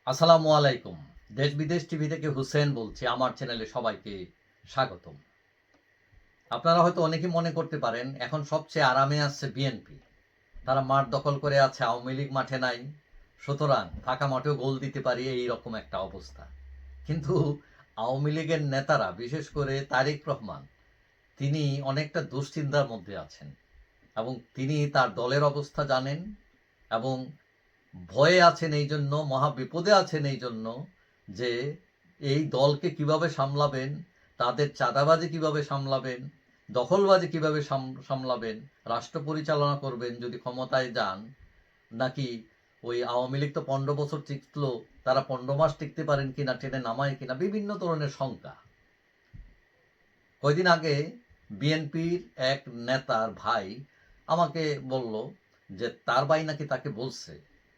আসসালামু আলাইকুম। দেশ বিদেশ টিভি থেকে হুসেন বলছি। আমার চ্যানেলে সবাইকে স্বাগতম। আপনারা হয়তো অনেকেই মনে করতে পারেন এখন সবচেয়ে আরামে আছে বিএনপি। তারা মাঠ দখল করে আছে, আওয়ামী লীগ মাঠে নাই। সুতরাং ফাঁকা মাঠেও গোল দিতে পারি, এইরকম একটা অবস্থা। কিন্তু আওয়ামী লীগের নেতারা, বিশেষ করে তারেক রহমান, তিনি অনেকটা দুশ্চিন্তার মধ্যে আছেন এবং তিনি তার দলের অবস্থা জানেন এবং ভয়ে আছেন, এই জন্য মহা বিপদে আছেন, এই জন্য যে এই দলকে কিভাবে সামলাবেন, তাদের চাঁদাবাজি কিভাবে সামলাবেন, দখলবাজি কিভাবে সামলাবেন, রাষ্ট্র পরিচালনা করবেন যদি ক্ষমতায় যান, নাকি ওই আওয়ামী লীগ তো 15 বছর টিকলো, তারা 15 মাস টিকতে পারেন কিনা, টেনে নামায় কিনা, বিভিন্ন ধরনের শঙ্কা। কয়দিন আগে বিএনপির এক নেতার ভাই আমাকে বলল যে তার ভাই নাকি তাকে বলছে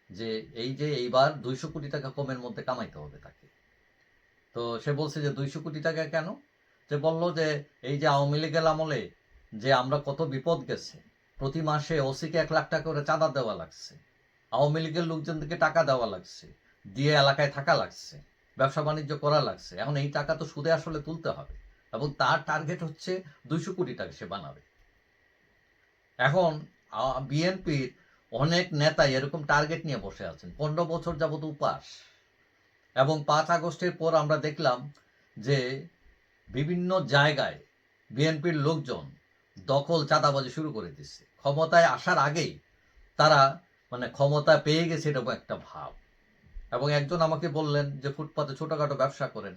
যে এই যে এইবার 200 কোটি টাকা কমের মধ্যে কামাইতে হবে তাকে। তো সে বলছে যে 200 কোটি টাকা কেন? সে বলল যে এই যে আওয়ামী লীগের আমলে যে আমরা কত বিপদ গেছে, প্রতি মাসে ওসিকে 1 লাখ টাকা করে চাঁদা দেওয়া লাগছে, আওয়ামী লীগের লোকজনদেরকে টাকা দেওয়া লাগছে, দিয়ে এলাকায় থাকা লাগছে, ব্যবসা বাণিজ্য করা লাগছে, এখন এই টাকা তো সুদে আসলে তুলতে হবে এবং তার টার্গেট হচ্ছে 200 কোটি টাকা সে বানাবে। এখন বিএনপির অনেক নেতাই এরকম টার্গেট নিয়ে বসে আছেন, 15 বছর যাবত উপাস। এবং 5 আগস্টের পর আমরা দেখলাম যে বিভিন্ন জায়গায় বিএনপির লোকজন দখল চাঁদাবাজি শুরু করে দিচ্ছে ক্ষমতায় আসার আগেই। তারা মানে ক্ষমতা পেয়ে গেছে এরকম একটা ভাব। এবং একজন আমাকে বললেন যে ফুটপাতে ছোটখাটো ব্যবসা করেন,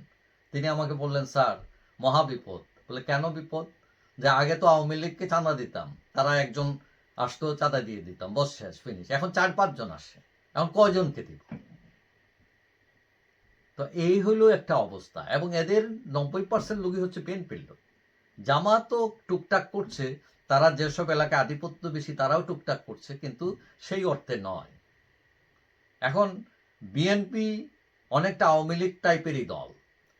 তিনি আমাকে বললেন স্যার মহা বিপদ। বলে কেন বিপদ? যে আগে তো আওয়ামী লীগকে চাঁদা দিতাম, তারা একজন আসতো, চাঁদা দিয়ে দিতাম, বস শেষ ফিনিশ। এখন 4-5 জন আসে, এখন কয়জনকে দিব? তো এই হলো একটা অবস্থা। এবং এদের 90% লোকই হচ্ছে বিএনপির লোক। জামাতও টুকটাক করছে, তারা যেসব এলাকায় আধিপত্য বেশি তারাও টুকটাক করছে, কিন্তু সেই অর্থে নয়। এখন বিএনপি অনেকটা আওয়ামী লীগ টাইপেরই দল।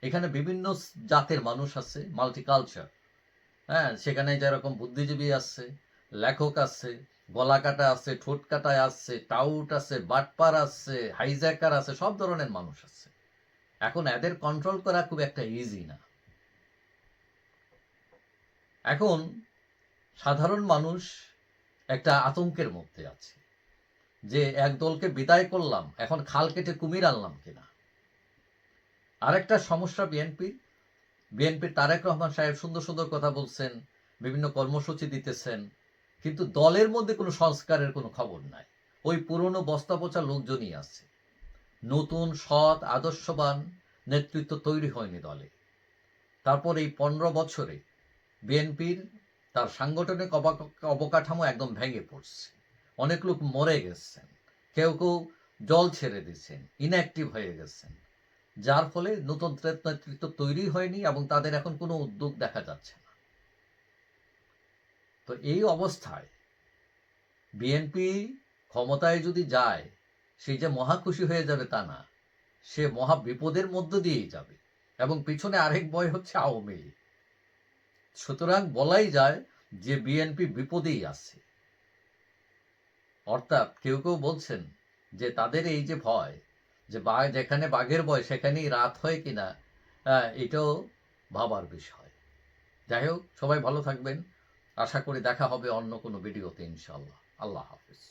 এখানে বিভিন্ন জাতের মানুষ আছে, মাল্টিকালচার। হ্যাঁ, সেখানে যেরকম বুদ্ধিজীবী আছে, লেখক আছে, গলা কাটা আছে, ঠোঁট কাটায় আছে, টাউট আছে, বাটপার আছে, হাইজ্যাকার আছে, সব ধরনের মানুষ আছে। এখন এদের কন্ট্রোল করা খুব একটা ইজি না। এখন সাধারণ মানুষ একটা আতঙ্কের মধ্যে আছে যে এক দলকে বিদায় করলাম, এখন খাল কেটে কুমির আনলাম কিনা। আরেকটা সমস্যা বিএনপির তারেক রহমান সাহেব সুন্দর সুন্দর কথা বলছেন, বিভিন্ন কর্মসূচি দিতেছেন, কিন্তু দলের মধ্যে কোনো সংস্কারের কোনো খবর নাই। ওই পুরনো বস্তা পচা লোকজনই আছে, নতুন সৎ আদর্শবান নেতৃত্ব তৈরি হয়নি দলে। তারপর এই 15 বছরে বিএনপির তার সাংগঠনিক অবকাঠামো একদম ভেঙে পড়ছে। অনেক লোক মরে গেছেন, কেউ কেউ জল ছেড়ে দিচ্ছেন, ইনঅ্যাক্টিভ হয়ে গেছেন, যার ফলে নতুন নেতৃত্ব তৈরি হয়নি এবং তাদের এখন কোনো উদ্যোগ দেখা যাচ্ছে না। তো এই অবস্থায় বিএনপি ক্ষমতায় যদি যায়, সেই যে মহা খুশি হয়ে যাবে তা না, সে মহা বিপদের মধ্য দিয়েই যাবে। এবং পিছনে আরেক ভয় হচ্ছে আওয়ামী লীগ। সুতরাং বলাই যায় যে বিএনপি বিপদেই আছে। অর্থাৎ কেউ কেউ বলছেন যে তাদের এই যে ভয়, যে যেখানে বাঘের ভয় সেখানেই রাত হয় কিনা, এটাও ভাবার বিষয়। যাই হোক, সবাই ভালো থাকবেন। আশা করি দেখা হবে অন্য কোনো ভিডিওতে ইনশাআল্লাহ। আল্লাহ হাফিজ।